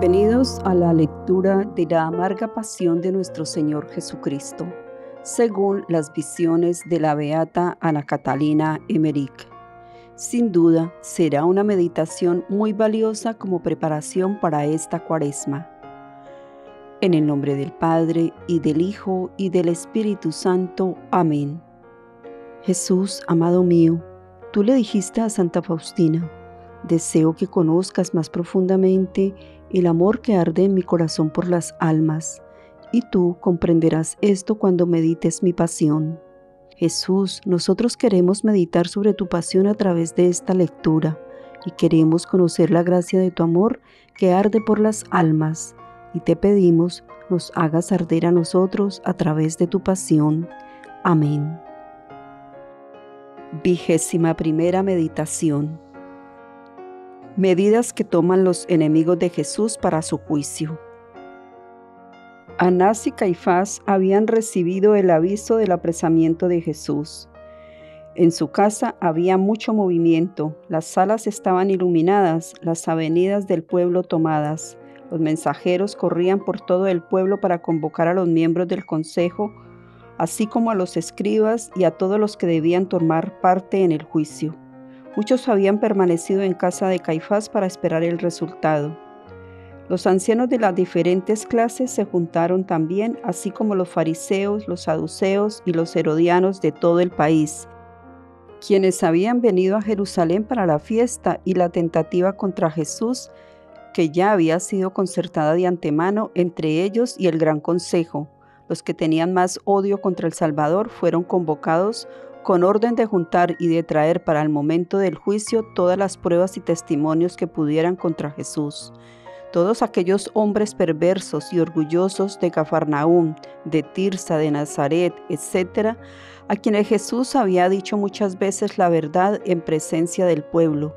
Bienvenidos a la lectura de la amarga pasión de nuestro Señor Jesucristo, según las visiones de la beata Ana Catalina Emmerich. Sin duda, será una meditación muy valiosa como preparación para esta Cuaresma. En el nombre del Padre, y del Hijo, y del Espíritu Santo. Amén. Jesús, amado mío, tú le dijiste a Santa Faustina: deseo que conozcas más profundamente el amor que arde en mi corazón por las almas, y tú comprenderás esto cuando medites mi pasión. Jesús, nosotros queremos meditar sobre tu pasión a través de esta lectura, y queremos conocer la gracia de tu amor que arde por las almas, y te pedimos nos hagas arder a nosotros a través de tu pasión. Amén. 21ª meditación. Medidas que toman los enemigos de Jesús para su juicio. Anás y Caifás habían recibido el aviso del apresamiento de Jesús. En su casa había mucho movimiento, las salas estaban iluminadas, las avenidas del pueblo tomadas. Los mensajeros corrían por todo el pueblo para convocar a los miembros del consejo, así como a los escribas y a todos los que debían tomar parte en el juicio. Muchos habían permanecido en casa de Caifás para esperar el resultado. Los ancianos de las diferentes clases se juntaron también, así como los fariseos, los saduceos y los herodianos de todo el país, quienes habían venido a Jerusalén para la fiesta y la tentativa contra Jesús, que ya había sido concertada de antemano entre ellos y el gran consejo. Los que tenían más odio contra el Salvador fueron convocados con orden de juntar y de traer para el momento del juicio todas las pruebas y testimonios que pudieran contra Jesús. Todos aquellos hombres perversos y orgullosos de Cafarnaúm, de Tirsa, de Nazaret, etc., a quienes Jesús había dicho muchas veces la verdad en presencia del pueblo,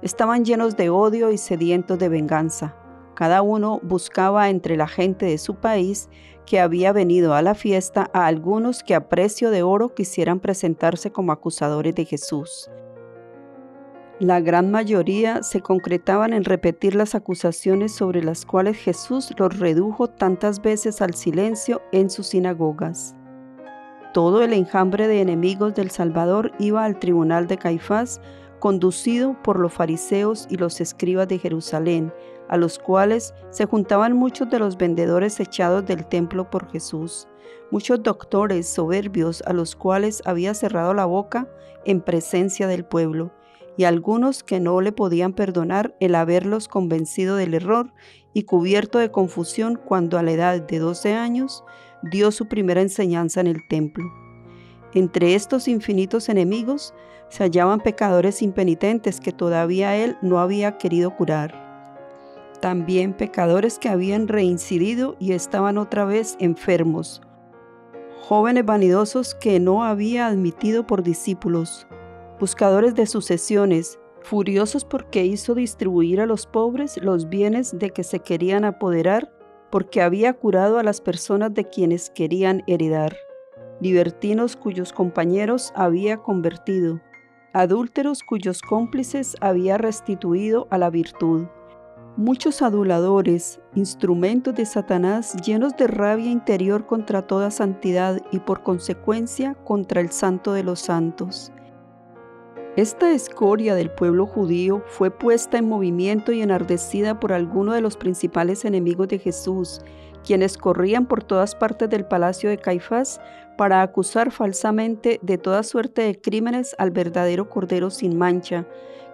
estaban llenos de odio y sedientos de venganza. Cada uno buscaba entre la gente de su país que había venido a la fiesta a algunos que a precio de oro quisieran presentarse como acusadores de Jesús. La gran mayoría se concretaban en repetir las acusaciones sobre las cuales Jesús los redujo tantas veces al silencio en sus sinagogas. Todo el enjambre de enemigos del Salvador iba al tribunal de Caifás, conducido por los fariseos y los escribas de Jerusalén, a los cuales se juntaban muchos de los vendedores echados del templo por Jesús, muchos doctores soberbios a los cuales había cerrado la boca en presencia del pueblo, y algunos que no le podían perdonar el haberlos convencido del error y cubierto de confusión cuando a la edad de 12 años dio su primera enseñanza en el templo. Entre estos infinitos enemigos se hallaban pecadores impenitentes que todavía él no había querido curar. También pecadores que habían reincidido y estaban otra vez enfermos, jóvenes vanidosos que no había admitido por discípulos, buscadores de sucesiones, furiosos porque hizo distribuir a los pobres los bienes de que se querían apoderar, porque había curado a las personas de quienes querían heredar, libertinos cuyos compañeros había convertido, adúlteros cuyos cómplices había restituido a la virtud. Muchos aduladores, instrumentos de Satanás llenos de rabia interior contra toda santidad y por consecuencia contra el Santo de los Santos. Esta escoria del pueblo judío fue puesta en movimiento y enardecida por algunos de los principales enemigos de Jesús, quienes corrían por todas partes del palacio de Caifás para acusar falsamente de toda suerte de crímenes al verdadero Cordero sin mancha,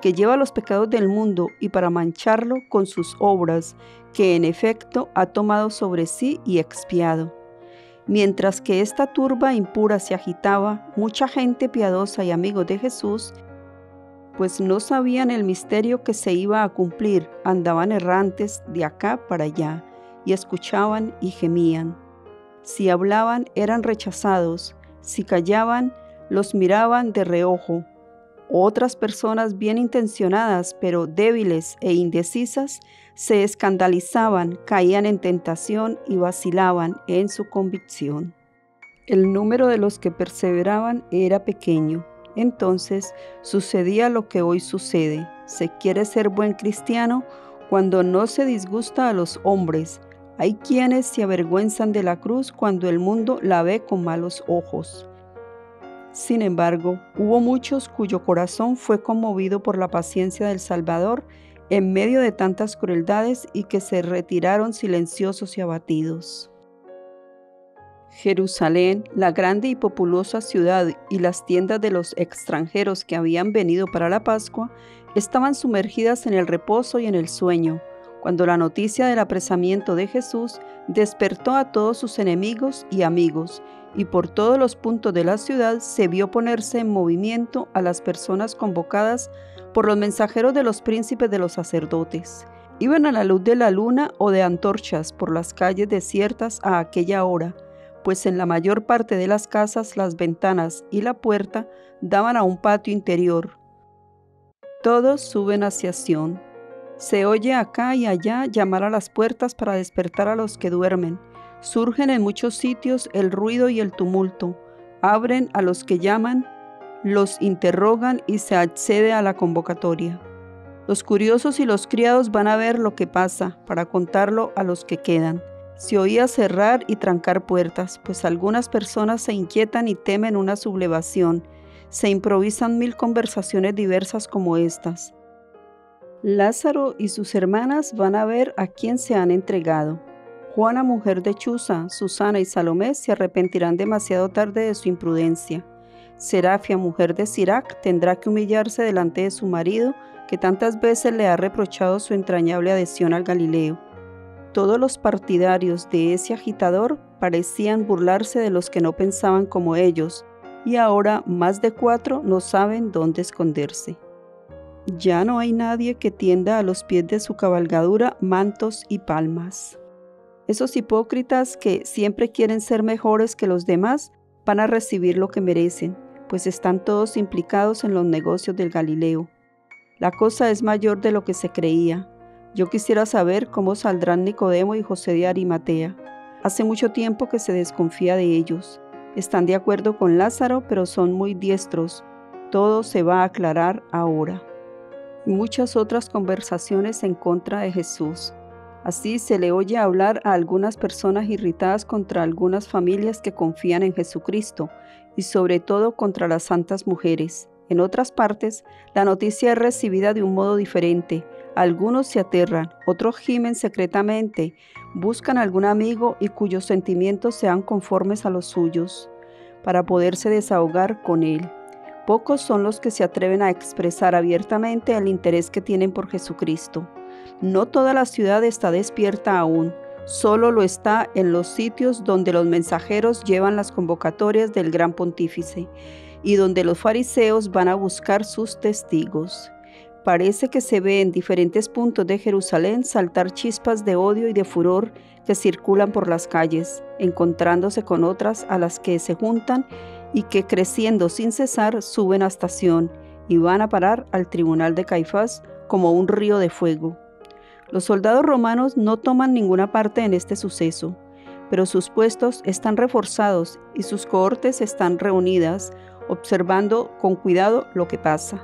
que lleva los pecados del mundo, y para mancharlo con sus obras, que en efecto ha tomado sobre sí y expiado. Mientras que esta turba impura se agitaba, mucha gente piadosa y amigos de Jesús, pues no sabían el misterio que se iba a cumplir, andaban errantes de acá para allá, y escuchaban y gemían. Si hablaban, eran rechazados; si callaban, los miraban de reojo. Otras personas bien intencionadas, pero débiles e indecisas, se escandalizaban, caían en tentación y vacilaban en su convicción. El número de los que perseveraban era pequeño. Entonces sucedía lo que hoy sucede. Se quiere ser buen cristiano, cuando no se disgusta a los hombres. Hay quienes se avergüenzan de la cruz cuando el mundo la ve con malos ojos. Sin embargo, hubo muchos cuyo corazón fue conmovido por la paciencia del Salvador en medio de tantas crueldades y que se retiraron silenciosos y abatidos. Jerusalén, la grande y populosa ciudad, y las tiendas de los extranjeros que habían venido para la Pascua estaban sumergidas en el reposo y en el sueño, cuando la noticia del apresamiento de Jesús despertó a todos sus enemigos y amigos, y por todos los puntos de la ciudad se vio ponerse en movimiento a las personas convocadas por los mensajeros de los príncipes de los sacerdotes. Iban a la luz de la luna o de antorchas por las calles desiertas a aquella hora, pues en la mayor parte de las casas las ventanas y la puerta daban a un patio interior. Todos suben hacia Sión. Se oye acá y allá llamar a las puertas para despertar a los que duermen. Surgen en muchos sitios el ruido y el tumulto. Abren a los que llaman, los interrogan y se accede a la convocatoria. Los curiosos y los criados van a ver lo que pasa para contarlo a los que quedan. Se oía cerrar y trancar puertas, pues algunas personas se inquietan y temen una sublevación. Se improvisan 1000 conversaciones diversas como estas. Lázaro y sus hermanas van a ver a quién se han entregado. Juana, mujer de Chuza, Susana y Salomé se arrepentirán demasiado tarde de su imprudencia. Serafia, mujer de Sirac, tendrá que humillarse delante de su marido, que tantas veces le ha reprochado su entrañable adhesión al Galileo. Todos los partidarios de ese agitador parecían burlarse de los que no pensaban como ellos, y ahora más de 4 no saben dónde esconderse. Ya no hay nadie que tienda a los pies de su cabalgadura mantos y palmas. Esos hipócritas que siempre quieren ser mejores que los demás van a recibir lo que merecen, pues están todos implicados en los negocios del Galileo. La cosa es mayor de lo que se creía. Yo quisiera saber cómo saldrán Nicodemo y José de Arimatea. Hace mucho tiempo que se desconfía de ellos. Están de acuerdo con Lázaro, pero son muy diestros. Todo se va a aclarar ahora. Muchas otras conversaciones en contra de Jesús. Así se le oye hablar a algunas personas irritadas contra algunas familias que confían en Jesucristo y sobre todo contra las santas mujeres. En otras partes, la noticia es recibida de un modo diferente. Algunos se aterran, otros gimen secretamente, buscan algún amigo y cuyos sentimientos sean conformes a los suyos, para poderse desahogar con él. Pocos son los que se atreven a expresar abiertamente el interés que tienen por Jesucristo. No toda la ciudad está despierta aún, solo lo está en los sitios donde los mensajeros llevan las convocatorias del gran pontífice y donde los fariseos van a buscar sus testigos. Parece que se ve en diferentes puntos de Jerusalén saltar chispas de odio y de furor que circulan por las calles, encontrándose con otras a las que se juntan y que creciendo sin cesar suben hasta Sión y van a parar al tribunal de Caifás como un río de fuego. Los soldados romanos no toman ninguna parte en este suceso, pero sus puestos están reforzados y sus cohortes están reunidas, observando con cuidado lo que pasa.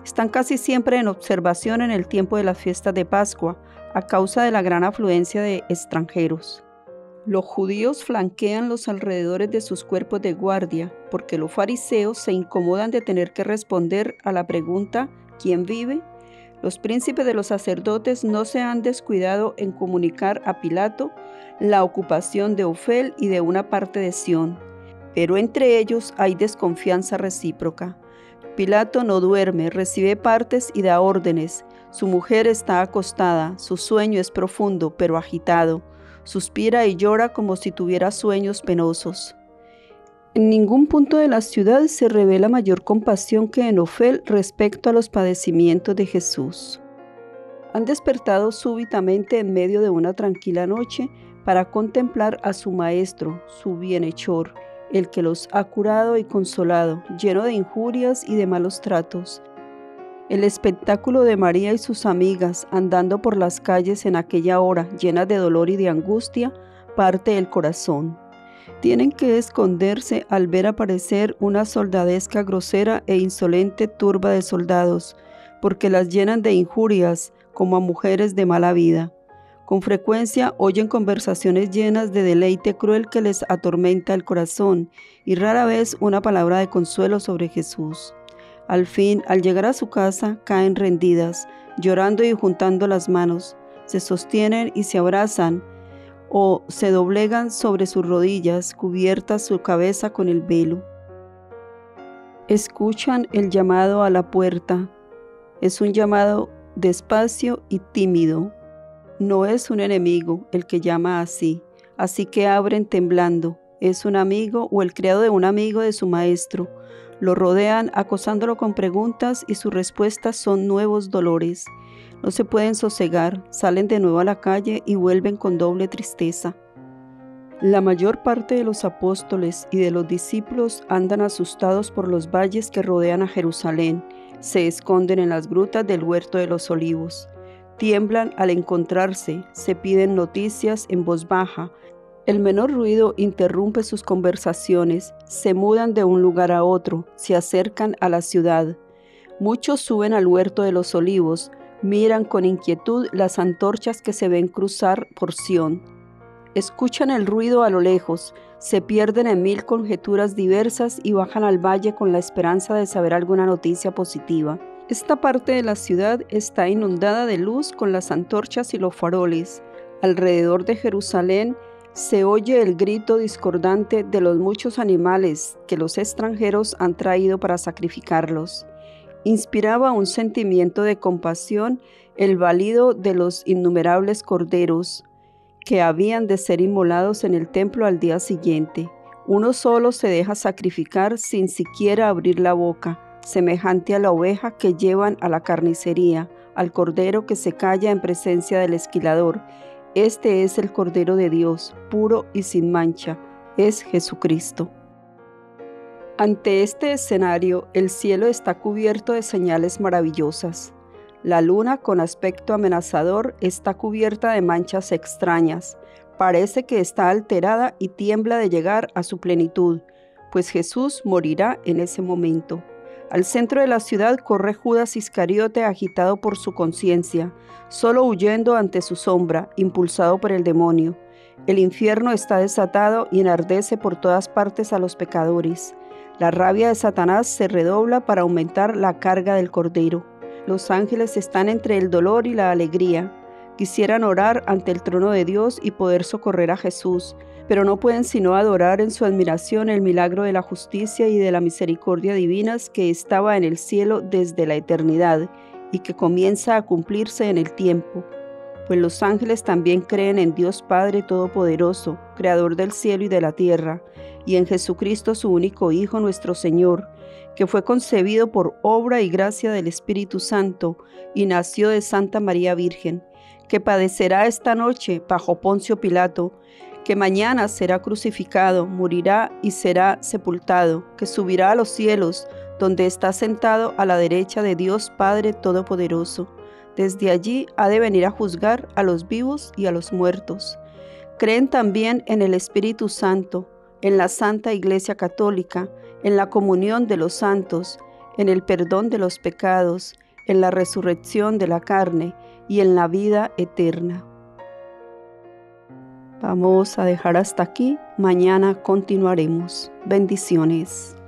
Están casi siempre en observación en el tiempo de las fiestas de Pascua, a causa de la gran afluencia de extranjeros. Los judíos flanquean los alrededores de sus cuerpos de guardia, porque los fariseos se incomodan de tener que responder a la pregunta ¿quién vive? Los príncipes de los sacerdotes no se han descuidado en comunicar a Pilato la ocupación de Ofel y de una parte de Sión, pero entre ellos hay desconfianza recíproca. Pilato no duerme, recibe partes y da órdenes. Su mujer está acostada, su sueño es profundo pero agitado. Suspira y llora como si tuviera sueños penosos. En ningún punto de la ciudad se revela mayor compasión que en Ofel respecto a los padecimientos de Jesús. Han despertado súbitamente en medio de una tranquila noche para contemplar a su Maestro, su bienhechor, el que los ha curado y consolado, lleno de injurias y de malos tratos. El espectáculo de María y sus amigas andando por las calles en aquella hora, llenas de dolor y de angustia, parte el corazón. Tienen que esconderse al ver aparecer una soldadesca grosera e insolente turba de soldados, porque las llenan de injurias, como a mujeres de mala vida. Con frecuencia oyen conversaciones llenas de deleite cruel que les atormenta el corazón y rara vez una palabra de consuelo sobre Jesús. Al fin, al llegar a su casa, caen rendidas, llorando y juntando las manos, se sostienen y se abrazan o se doblegan sobre sus rodillas, cubiertas su cabeza con el velo. Escuchan el llamado a la puerta. Es un llamado despacio y tímido. No es un enemigo el que llama así que abren temblando. Es un amigo o el criado de un amigo de su maestro. Lo rodean acosándolo con preguntas y sus respuestas son nuevos dolores. No se pueden sosegar, salen de nuevo a la calle y vuelven con doble tristeza. La mayor parte de los apóstoles y de los discípulos andan asustados por los valles que rodean a Jerusalén. Se esconden en las grutas del Huerto de los Olivos. Tiemblan al encontrarse, se piden noticias en voz baja. El menor ruido interrumpe sus conversaciones, se mudan de un lugar a otro, se acercan a la ciudad. Muchos suben al Huerto de los Olivos, miran con inquietud las antorchas que se ven cruzar por Sión. Escuchan el ruido a lo lejos, se pierden en mil conjeturas diversas y bajan al valle con la esperanza de saber alguna noticia positiva. Esta parte de la ciudad está inundada de luz con las antorchas y los faroles. Alrededor de Jerusalén se oye el grito discordante de los muchos animales que los extranjeros han traído para sacrificarlos. Inspiraba un sentimiento de compasión el balido de los innumerables corderos que habían de ser inmolados en el templo al día siguiente. Uno solo se deja sacrificar sin siquiera abrir la boca, semejante a la oveja que llevan a la carnicería, al cordero que se calla en presencia del esquilador. Este es el Cordero de Dios, puro y sin mancha, es Jesucristo. Ante este escenario, el cielo está cubierto de señales maravillosas. La luna, con aspecto amenazador, está cubierta de manchas extrañas. Parece que está alterada y tiembla de llegar a su plenitud, pues Jesús morirá en ese momento. Al centro de la ciudad corre Judas Iscariote agitado por su conciencia, solo huyendo ante su sombra, impulsado por el demonio. El infierno está desatado y enardece por todas partes a los pecadores. La rabia de Satanás se redobla para aumentar la carga del Cordero. Los ángeles están entre el dolor y la alegría. Quisieran orar ante el trono de Dios y poder socorrer a Jesús, pero no pueden sino adorar en su admiración el milagro de la justicia y de la misericordia divinas que estaba en el cielo desde la eternidad y que comienza a cumplirse en el tiempo. Pues los ángeles también creen en Dios Padre Todopoderoso, Creador del cielo y de la tierra, y en Jesucristo su único Hijo, nuestro Señor, que fue concebido por obra y gracia del Espíritu Santo y nació de Santa María Virgen, que padecerá esta noche bajo Poncio Pilato, que mañana será crucificado, morirá y será sepultado, que subirá a los cielos, donde está sentado a la derecha de Dios Padre Todopoderoso. Desde allí ha de venir a juzgar a los vivos y a los muertos. Creen también en el Espíritu Santo, en la Santa Iglesia Católica, en la comunión de los santos, en el perdón de los pecados, en la resurrección de la carne y en la vida eterna. Vamos a dejar hasta aquí, mañana continuaremos. Bendiciones.